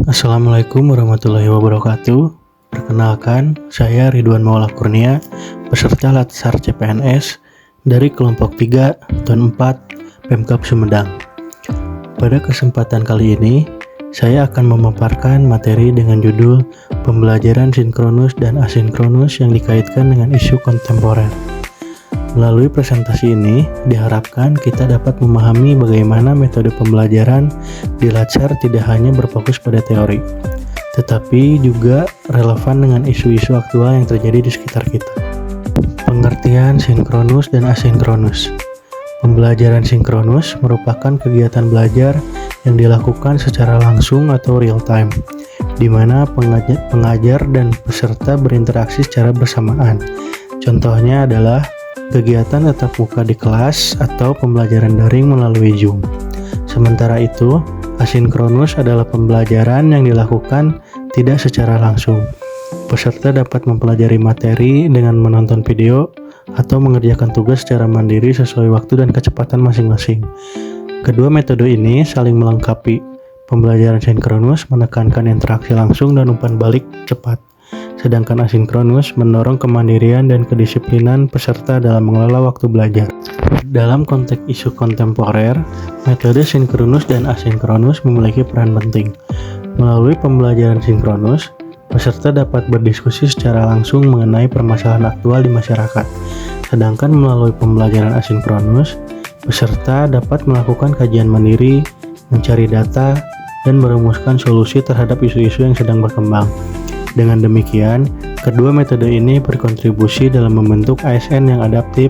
Assalamualaikum warahmatullahi wabarakatuh. Perkenalkan, saya Ridwan Maula Kurnia, peserta Latsar CPNS dari kelompok 3 dan 4 Pemkab Sumedang. Pada kesempatan kali ini, saya akan memaparkan materi dengan judul Pembelajaran sinkronus dan asinkronus yang dikaitkan dengan isu kontemporer. Melalui presentasi ini, diharapkan kita dapat memahami bagaimana metode pembelajaran di Latsar tidak hanya berfokus pada teori, tetapi juga relevan dengan isu-isu aktual yang terjadi di sekitar kita. Pengertian sinkronus dan asinkronus. Pembelajaran sinkronus merupakan kegiatan belajar yang dilakukan secara langsung atau real time, di mana pengajar dan peserta berinteraksi secara bersamaan. Contohnya adalah kegiatan tatap muka di kelas atau pembelajaran daring melalui Zoom. Sementara itu, asinkronus adalah pembelajaran yang dilakukan tidak secara langsung. Peserta dapat mempelajari materi dengan menonton video atau mengerjakan tugas secara mandiri sesuai waktu dan kecepatan masing-masing. Kedua metode ini saling melengkapi. Pembelajaran sinkronus menekankan interaksi langsung dan umpan balik cepat, sedangkan asinkronus mendorong kemandirian dan kedisiplinan peserta dalam mengelola waktu belajar. Dalam konteks isu kontemporer, metode sinkronus dan asinkronus memiliki peran penting. Melalui pembelajaran sinkronus, peserta dapat berdiskusi secara langsung mengenai permasalahan aktual di masyarakat. Sedangkan melalui pembelajaran asinkronus, peserta dapat melakukan kajian mandiri, mencari data, dan merumuskan solusi terhadap isu-isu yang sedang berkembang. Dengan demikian, kedua metode ini berkontribusi dalam membentuk ASN yang adaptif,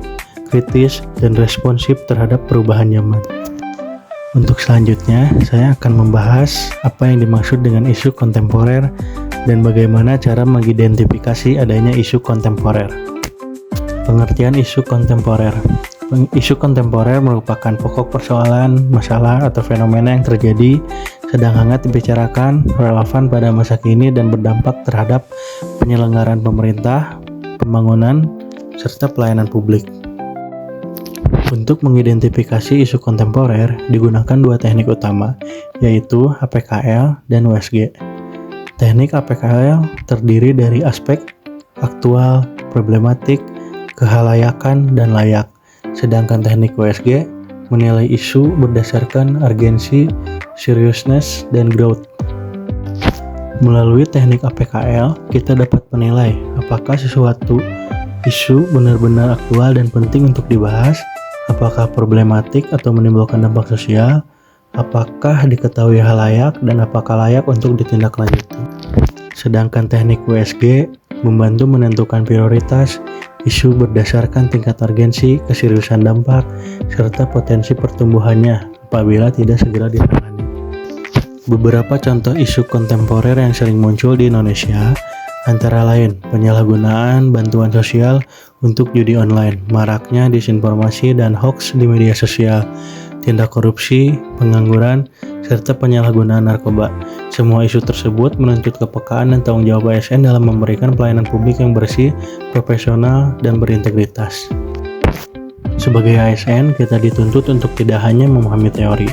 kritis, dan responsif terhadap perubahan zaman. Untuk selanjutnya, saya akan membahas apa yang dimaksud dengan isu kontemporer dan bagaimana cara mengidentifikasi adanya isu kontemporer. Pengertian isu kontemporer. Isu kontemporer merupakan pokok persoalan, masalah, atau fenomena yang terjadi, sedang hangat dibicarakan, relevan pada masa kini, dan berdampak terhadap penyelenggaraan pemerintah, pembangunan, serta pelayanan publik. Untuk mengidentifikasi isu kontemporer, digunakan dua teknik utama, yaitu APKL dan USG. Teknik APKL terdiri dari aspek aktual, problematik, kehalayakan, dan layak. Sedangkan teknik USG menilai isu berdasarkan urgensi, seriousness, dan growth. Melalui teknik APKL, kita dapat menilai apakah sesuatu isu benar-benar aktual dan penting untuk dibahas, apakah problematik atau menimbulkan dampak sosial, apakah diketahui halayak, dan apakah layak untuk ditindaklanjuti. Sedangkan teknik USG membantu menentukan prioritas isu berdasarkan tingkat urgensi, keseriusan dampak, serta potensi pertumbuhannya apabila tidak segera ditangani. Beberapa contoh isu kontemporer yang sering muncul di Indonesia antara lain penyalahgunaan bantuan sosial untuk judi online, maraknya disinformasi dan hoax di media sosial, tindak korupsi, pengangguran, serta penyalahgunaan narkoba. Semua isu tersebut menuntut kepekaan dan tanggung jawab ASN dalam memberikan pelayanan publik yang bersih, profesional, dan berintegritas. Sebagai ASN, kita dituntut untuk tidak hanya memahami teori,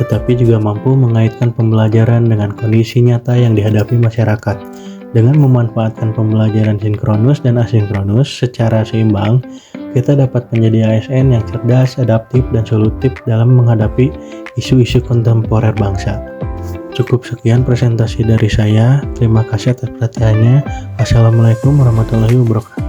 tetapi juga mampu mengaitkan pembelajaran dengan kondisi nyata yang dihadapi masyarakat. Dengan memanfaatkan pembelajaran sinkronus dan asinkronus secara seimbang, kita dapat menjadi ASN yang cerdas, adaptif, dan solutif dalam menghadapi isu-isu kontemporer bangsa. Cukup sekian presentasi dari saya. Terima kasih atas perhatiannya. Wassalamualaikum warahmatullahi wabarakatuh.